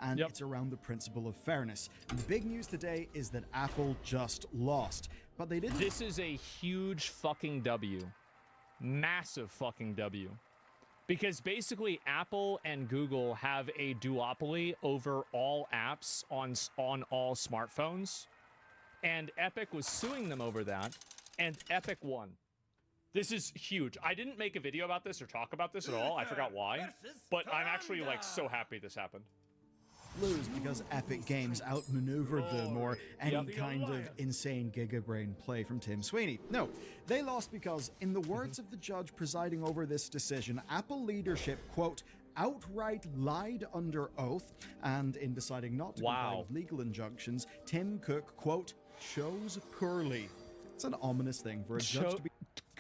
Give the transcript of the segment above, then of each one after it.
and it's around the principle of fairness. And the big news today is that Apple just lost, but they didn't. This is a huge fucking W. Massive fucking W. Because basically Apple and Google have a duopoly over all apps on all smartphones. And Epic was suing them over that, and Epic won. This is huge. I didn't make a video about this or talk about this at all. I forgot why. But I'm actually, like, so happy this happened. Lose because Epic Games outmaneuvered them, or any kind of insane gigabrain play from Tim Sweeney. No, they lost because, in the words of the judge presiding over this decision, Apple leadership, quote, outright lied under oath, and in deciding not to comply with legal injunctions, Tim Cook, quote, chose poorly. It's an ominous thing for a judge to be...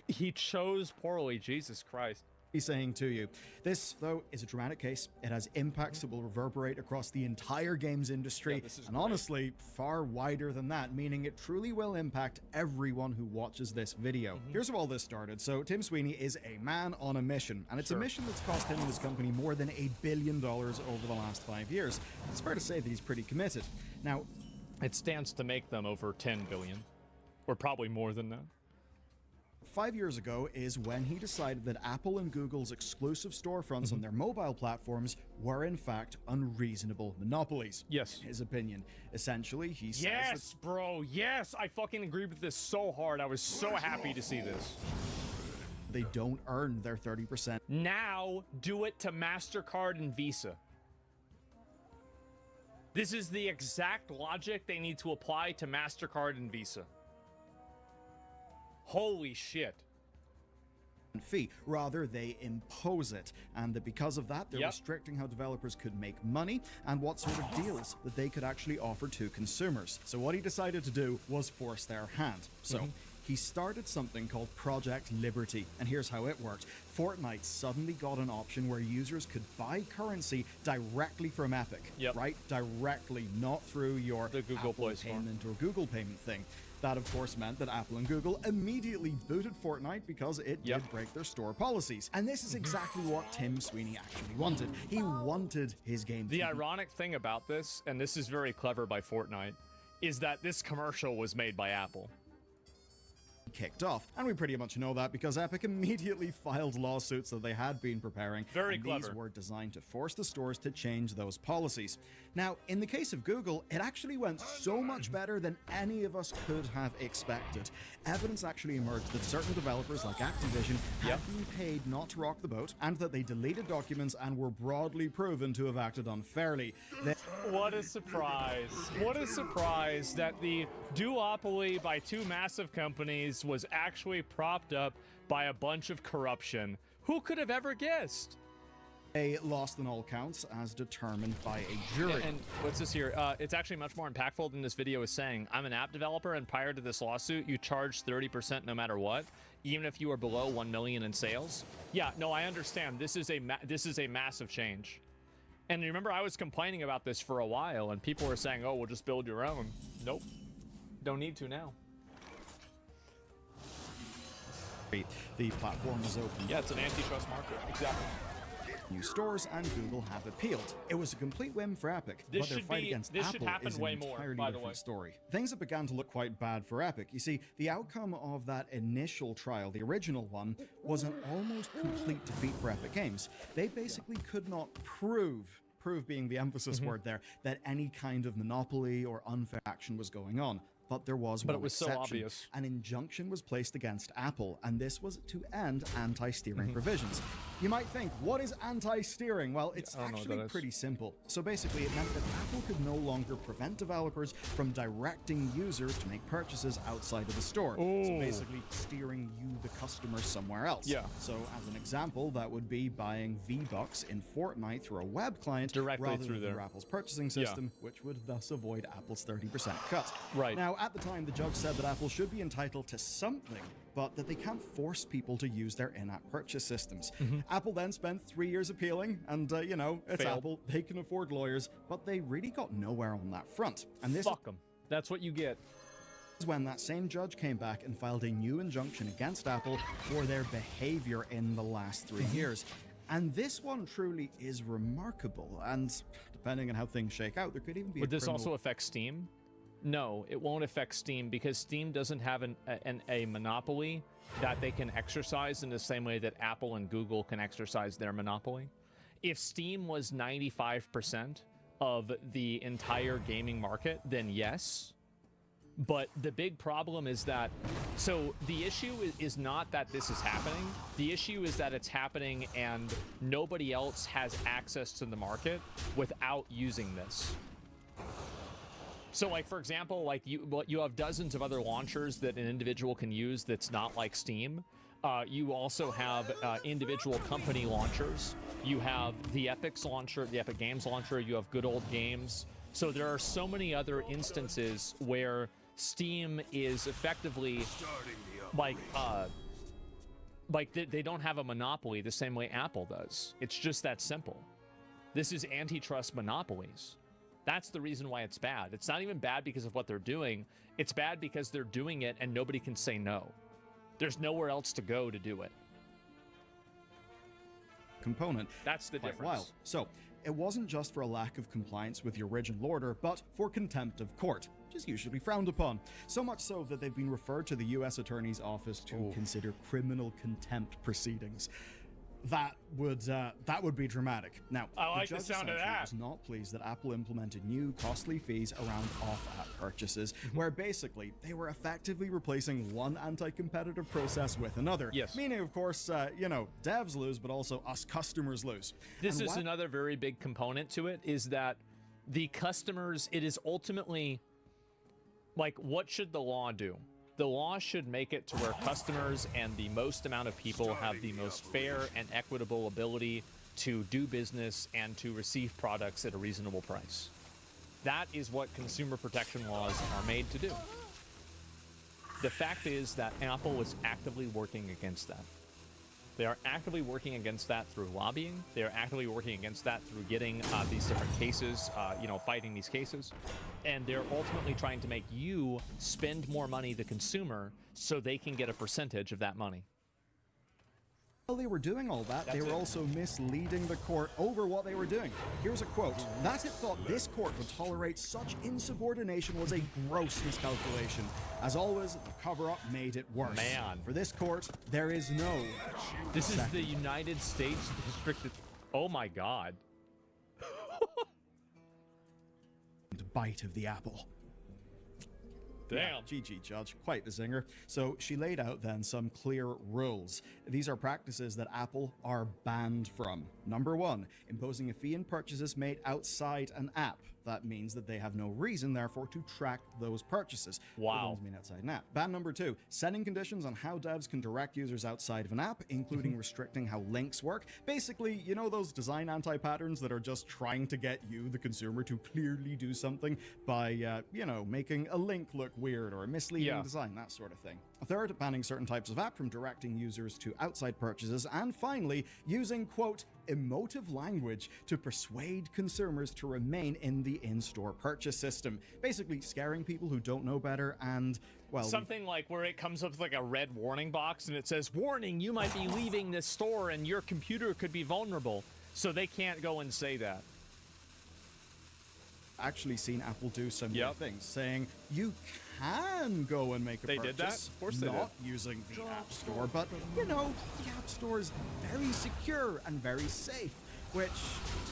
He chose poorly, Jesus Christ. He's saying to you. This, though, is a dramatic case. It has impacts that will reverberate across the entire games industry, and honestly, far wider than that, meaning it truly will impact everyone who watches this video. Here's how all this started. So, Tim Sweeney is a man on a mission, and it's a mission that's cost him and his company more than $1 billion over the last 5 years. It's fair to say that he's pretty committed. Now, it stands to make them over 10 billion, or probably more than that. 5 years ago is when he decided that Apple and Google's exclusive storefronts on their mobile platforms were in fact unreasonable monopolies. Yes. In his opinion. Essentially, he says yes, bro, yes! I fucking agreed with this so hard. I was so happy to see this. They don't earn their 30%. Now, do it to MasterCard and Visa. This is the exact logic they need to apply to MasterCard and Visa. Holy shit. Fee. Rather, they impose it, and that because of that, they're restricting how developers could make money and what sort of deals that they could actually offer to consumers. So what he decided to do was force their hand. So he started something called Project Liberty, and here's how it worked. Fortnite suddenly got an option where users could buy currency directly from Epic, right? Directly, not through your Google Play payment or Google payment thing. That, of course, meant that Apple and Google immediately booted Fortnite because it did break their store policies. And this is exactly what Tim Sweeney actually wanted. He wanted his game to The ironic thing about this, and this is very clever by Fortnite, is that this commercial was made by Apple. Kicked off, and we pretty much know that because Epic immediately filed lawsuits that they had been preparing. Very clever. These were designed to force the stores to change those policies. Now, in the case of Google, it actually went so much better than any of us could have expected. Evidence actually emerged that certain developers like Activision had been paid not to rock the boat, and that they deleted documents and were broadly proven to have acted unfairly. What a surprise. What a surprise that the duopoly by two massive companies was actually propped up by a bunch of corruption. Who could have ever guessed? They lost on all counts as determined by a jury. And what's this here? It's actually much more impactful than this video is saying. I'm an app developer, and prior to this lawsuit, you charge 30% no matter what, even if you are below 1 million in sales. Yeah, no, I understand. This is a massive change. And remember, I was complaining about this for a while, and people were saying, oh, we'll just build your own. Nope. Don't need to now. The platform was open. Yeah, it's an antitrust market. Exactly. New stores and Google have appealed. It was a complete win for Epic, but their fight against Apple is an entirely different story. Things that began to look quite bad for Epic. You see, the outcome of that initial trial, the original one, was an almost complete defeat for Epic Games. They basically could not prove being the emphasis word there, that any kind of monopoly or unfair action was going on. But there was one exception. So obvious. An injunction was placed against Apple, and this was to end anti-steering provisions. You might think, what is anti-steering? Well, it's actually pretty simple. So basically, it meant that Apple could no longer prevent developers from directing users to make purchases outside of the store. Ooh. So basically, steering you, the customer, somewhere else. Yeah. So as an example, that would be buying V-Bucks in Fortnite through a web client directly through Apple's purchasing system, which would thus avoid Apple's 30% cut. Right. Now, at the time, the judge said that Apple should be entitled to something, but that they can't force people to use their in-app purchase systems. Apple then spent 3 years appealing, and, you know, it's Failed. Apple, they can afford lawyers, but they really got nowhere on that front. And this Fuck them. That's what you get. is when that same judge came back and filed a new injunction against Apple for their behavior in the last 3 years. And this one truly is remarkable, and depending on how things shake out, there could even be Would this criminal... also affect Steam? No, it won't affect Steam because Steam doesn't have a monopoly that they can exercise in the same way that Apple and Google can exercise their monopoly. If Steam was 95% of the entire gaming market, then yes. But the big problem is that, so the issue is not that this is happening. The issue is that it's happening and nobody else has access to the market without using this. So like, for example, like you have dozens of other launchers that an individual can use that's not like Steam. You also have individual company launchers. You have the Epic's launcher, the Epic Games launcher. You have Good Old Games. So there are so many other instances where Steam is effectively like they don't have a monopoly the same way Apple does. It's just that simple. This is antitrust monopolies. That's the reason why it's bad. It's not even bad because of what they're doing. It's bad because they're doing it and nobody can say no. There's nowhere else to go to do it. Component. That's the Quite difference. wild. So it wasn't just for a lack of compliance with the original order, but for contempt of court, which is usually frowned upon. So much so that they've been referred to the U.S. Attorney's Office to consider criminal contempt proceedings. That would be dramatic. Now, I like the judge sound of essentially that. was not pleased that Apple implemented new costly fees around off-app purchases, where basically they were effectively replacing one anti-competitive process with another. Yes. Meaning, of course, devs lose, but also us customers lose. This And is another very big component to it, is that the customers, it is ultimately, like, what should the law do? The law should make it to where customers and the most amount of people have the most fair and equitable ability to do business and to receive products at a reasonable price. That is what consumer protection laws are made to do. The fact is that Apple is actively working against that. They are actively working against that through lobbying. They are actively working against that through getting these different cases, fighting these cases. And they're ultimately trying to make you spend more money, the consumer, so they can get a percentage of that money. While they were doing all that, they were also misleading the court over what they were doing. Here's a quote. That it thought this court would tolerate such insubordination was a gross miscalculation. As always, the cover-up made it worse. Man. For this court, there is no... This is the United States District... Oh my God. bite of the apple. Damn. Yeah, GG, Judge. Quite the zinger. So she laid out then some clear rules. These are practices that Apple are banned from. Number 1, imposing a fee on purchases made outside an app. That means that they have no reason, therefore, to track those purchases. Wow. The ones made outside an app. Ban number 2, setting conditions on how devs can direct users outside of an app, including restricting how links work. Basically, you know those design anti-patterns that are just trying to get you, the consumer, to clearly do something by, making a link look weird or a misleading design, that sort of thing. Third, banning certain types of app from directing users to outside purchases. And finally, using, quote, emotive language to persuade consumers to remain in the in-store purchase system. Basically scaring people who don't know better and, well... Something like where it comes up with like a red warning box and it says, warning, you might be leaving this store and your computer could be vulnerable. So they can't go and say that. Actually seen Apple do similar things, saying you can go and make a purchase. They did that? Of course they did. Not using the App Store, but, the App Store is very secure and very safe, which,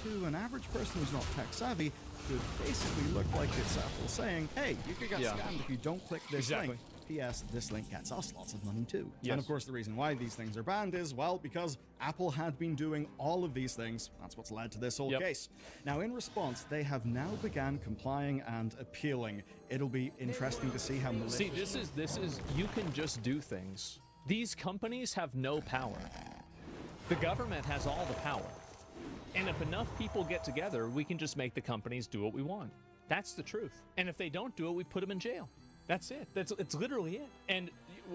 to an average person who's not tech savvy, could basically look like it's Apple saying, hey, you could get scammed if you don't click this link. P.S. This link gets us lots of money too. Yes. And of course the reason why these things are banned is, well, because Apple had been doing all of these things. That's what's led to this whole case. Now in response, they have now began complying and appealing. It'll be interesting to see how malicious... See, this is you can just do things. These companies have no power. The government has all the power. And if enough people get together, we can just make the companies do what we want. That's the truth. And if they don't do it, we put them in jail. That's it. It's literally it. And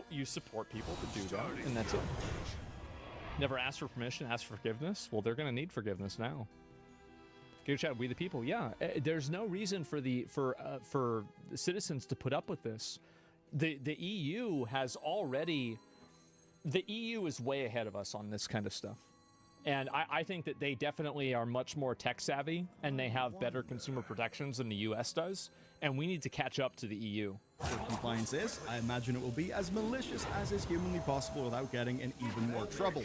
you support people to do that, and that's it. Never ask for permission, ask for forgiveness. Well, they're going to need forgiveness now. Go chat, we the people. Yeah, there's no reason for the citizens to put up with this. The EU has already. The EU is way ahead of us on this kind of stuff. And I think that they definitely are much more tech savvy and they have better consumer protections than the US does. And we need to catch up to the EU. If compliance is, I imagine it will be as malicious as is humanly possible without getting in even more trouble.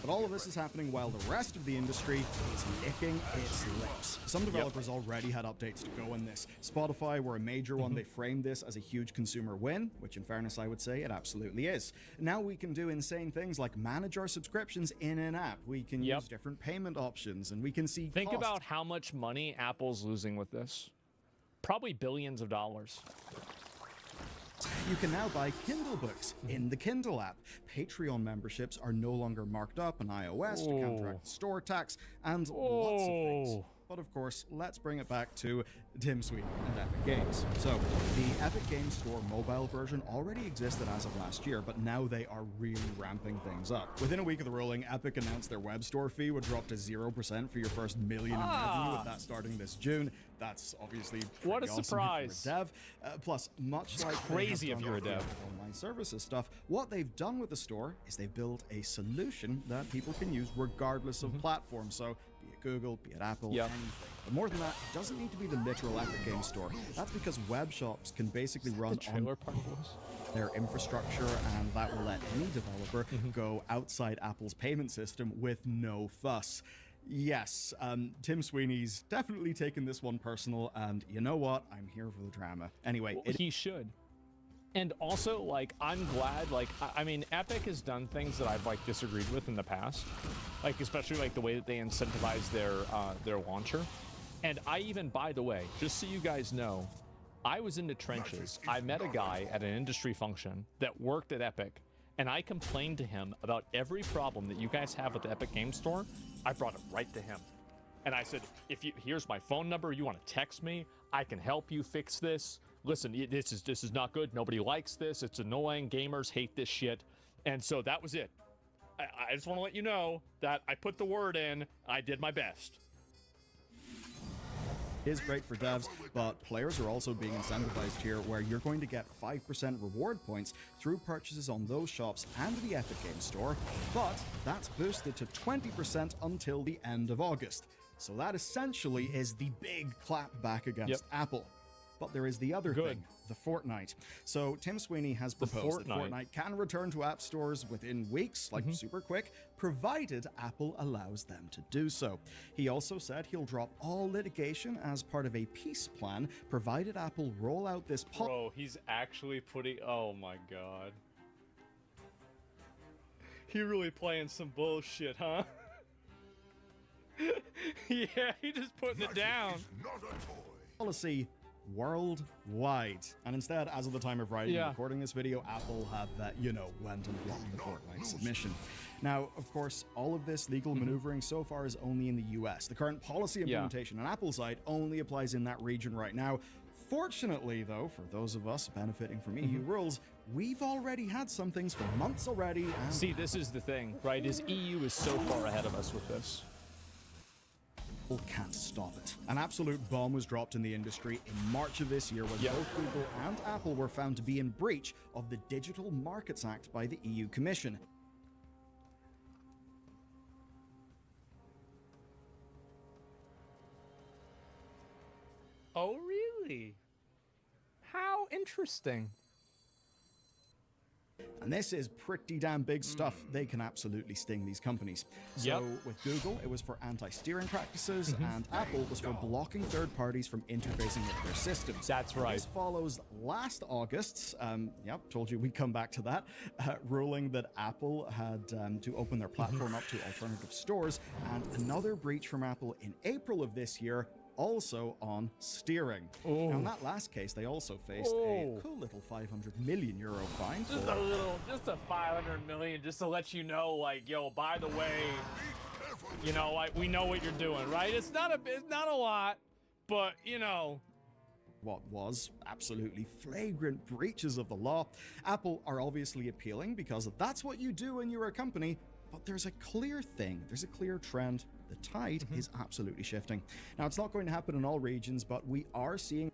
But all of this is happening while the rest of the industry is licking its lips. Some developers already had updates to go in this. Spotify were a major one. They framed this as a huge consumer win, which in fairness I would say it absolutely is. Now we can do insane things like manage our subscriptions in an app. We can use different payment options, and we can see Think cost. about how much money Apple's losing with this. Probably billions of dollars. You can now buy Kindle books in the Kindle app. Patreon memberships are no longer marked up on iOS to counteract the store tax, and lots of things. But of course, let's bring it back to Tim Sweeney and Epic Games. So, the Epic Games Store mobile version already existed as of last year, but now they are really ramping things up. Within a week of the ruling, Epic announced their web store fee would drop to 0% for your first $1 million in revenue, with that starting this June. That's obviously what a awesome surprise. if you're a dev. Plus, much like crazy if you're a dev. Online services stuff, what they've done with the store is they've built a solution that people can use regardless of platform. So, be it Google, be it Apple, anything. But more than that, it doesn't need to be the literal Epic Games Store. That's because web shops can basically run on their infrastructure, and that will let any developer go outside Apple's payment system with no fuss. Yes, Tim Sweeney's definitely taken this one personal, and you know what? I'm here for the drama. Anyway, well, he should. And also, like, I'm glad, like, I mean, Epic has done things that I've, like, disagreed with in the past. Like, especially, like, the way that they incentivize their launcher. And I even, by the way, just so you guys know, I was in the trenches. I met a guy at an industry function that worked at Epic, and I complained to him about every problem that you guys have with the Epic Game Store. I brought it right to him. And I said, here's my phone number, you want to text me, I can help you fix this. Listen, this is not good. Nobody likes this. It's annoying. Gamers hate this shit. And so that was it. I just want to let you know that I put the word in. I did my best. Is great for devs, but players are also being incentivized here, where you're going to get 5% reward points through purchases on those shops and the Epic Games Store, but that's boosted to 20% until the end of August. So that essentially is the big clap back against Apple. But there is the other thing, the Fortnite. So Tim Sweeney has proposed that Fortnite can return to app stores within weeks, like super quick, provided Apple allows them to do so. He also said he'll drop all litigation as part of a peace plan, provided Apple roll out this Bro, he's actually putting... Oh my god. He really playing some bullshit, huh? Yeah, he just putting it down. Policy worldwide. And instead, as of the time of writing and recording this video, Apple have, went and blocked the Fortnite submission. Now, of course, all of this legal maneuvering so far is only in the US. The current policy implementation on Apple's side only applies in that region right now. Fortunately, though, for those of us benefiting from EU rules, we've already had some things for months already. And see, this is the thing, right? Is EU is so far ahead of us with this. Can't stop it. An absolute bomb was dropped in the industry in March of this year when both Google and Apple were found to be in breach of the Digital Markets Act by the EU Commission. Oh, really? How interesting. And this is pretty damn big stuff. They can absolutely sting these companies. So with Google, it was for anti-steering practices, and Apple was for blocking third parties from interfacing with their systems. That's right. This follows last August's, told you we'd come back to that, ruling that Apple had to open their platform up to alternative stores, and another breach from Apple in April of this year, also on steering. Now, in that last case, they also faced a cool little €500 million fine. Just a 500 million, just to let you know, like, yo, by the way, you know, like, we know what you're doing, right? It's not a lot, but, you know. What was absolutely flagrant breaches of the law. Apple are obviously appealing because that's what you do when you're a company, but there's a clear thing, there's a clear trend. The tide is absolutely shifting. Now, it's not going to happen in all regions, but we are seeing...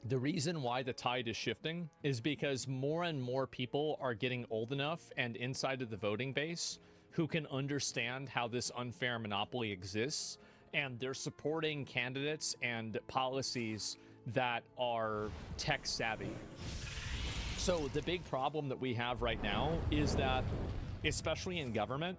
The reason why the tide is shifting is because more and more people are getting old enough and inside of the voting base who can understand how this unfair monopoly exists, and they're supporting candidates and policies that are tech savvy. So the big problem that we have right now is that, especially in government,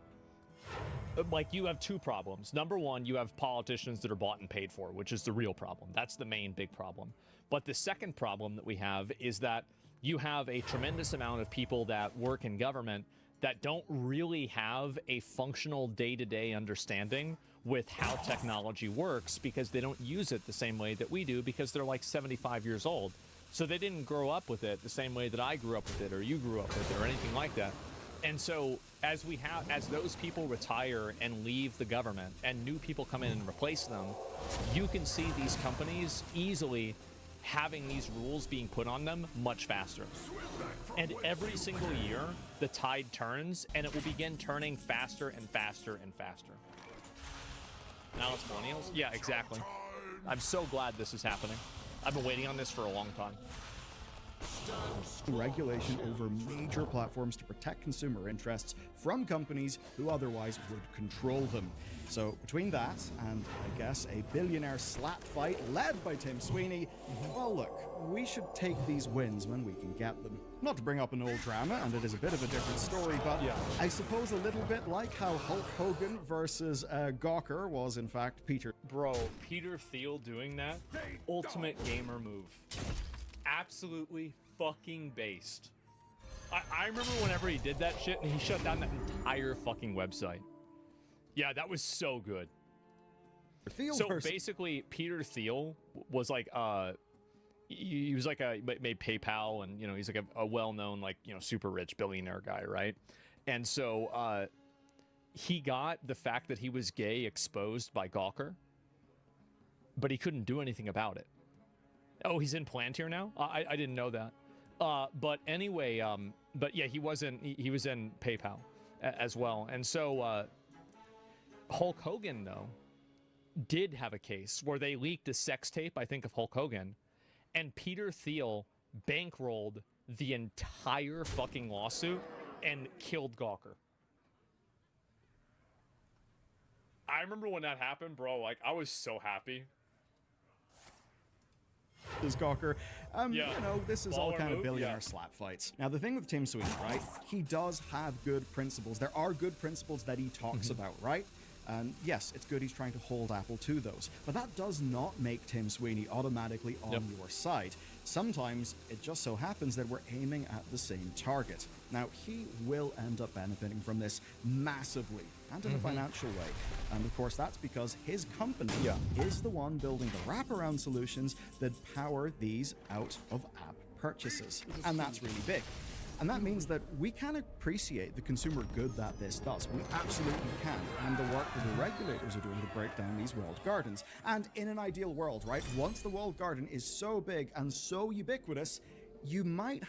like, you have two problems. Number one, you have politicians that are bought and paid for, which is the real problem. That's the main big problem. But the second problem that we have is that you have a tremendous amount of people that work in government that don't really have a functional day-to-day understanding with how technology works, because they don't use it the same way that we do, because they're like 75 years old. So they didn't grow up with it the same way that I grew up with it, or you grew up with it, or anything like that. And so as those people retire and leave the government and new people come in and replace them, you can see these companies easily having these rules being put on them much faster. And every single year, the tide turns, and it will begin turning faster and faster and faster. Now it's millennials? Yeah, exactly. I'm so glad this is happening. I've been waiting on this for a long time. Regulation over major platforms to protect consumer interests from companies who otherwise would control them. So between that and, I guess, a billionaire slap fight led by Tim Sweeney, well, look, we should take these wins when we can get them. Not to bring up an old drama, and it is a bit of a different story, but yeah, I suppose a little bit like how Hulk Hogan versus Gawker was, in fact, Peter. Bro, Peter Thiel doing that? Ultimate gamer move. Absolutely fucking based. I remember whenever he did that shit and he shut down that entire fucking website. Yeah, that was so good. Basically, Peter Thiel was like, he was like made PayPal, and, you know, he's like a well-known, like, you know, super rich billionaire guy, right? And so he got the fact that he was gay exposed by Gawker, but he couldn't do anything about it. Oh, he's in Palantir now? I didn't know that. But anyway, but yeah, he was in PayPal as well. And so Hulk Hogan, though, did have a case where they leaked a sex tape, I think, of Hulk Hogan, and Peter Thiel bankrolled the entire fucking lawsuit and killed Gawker. I remember when that happened, bro. Like, I was so happy. Gawker. Yeah. You know, this is all kind of billionaire yeah. slap fights. Now, the thing with Tim Sweeney, right? He does have good principles. There are good principles that he talks about, right? And yes, it's good he's trying to hold Apple to those. But that does not make Tim Sweeney automatically on your side. Sometimes it just so happens that we're aiming at the same target. Now, he will end up benefiting from this massively, and in a financial way. And of course, that's because his company is the one building the wraparound solutions that power these out-of-app purchases. And that's really big. And that means that we can appreciate the consumer good that this does. We absolutely can. And the work that the regulators are doing to break down these walled gardens. And in an ideal world, right, once the walled garden is so big and so ubiquitous, you might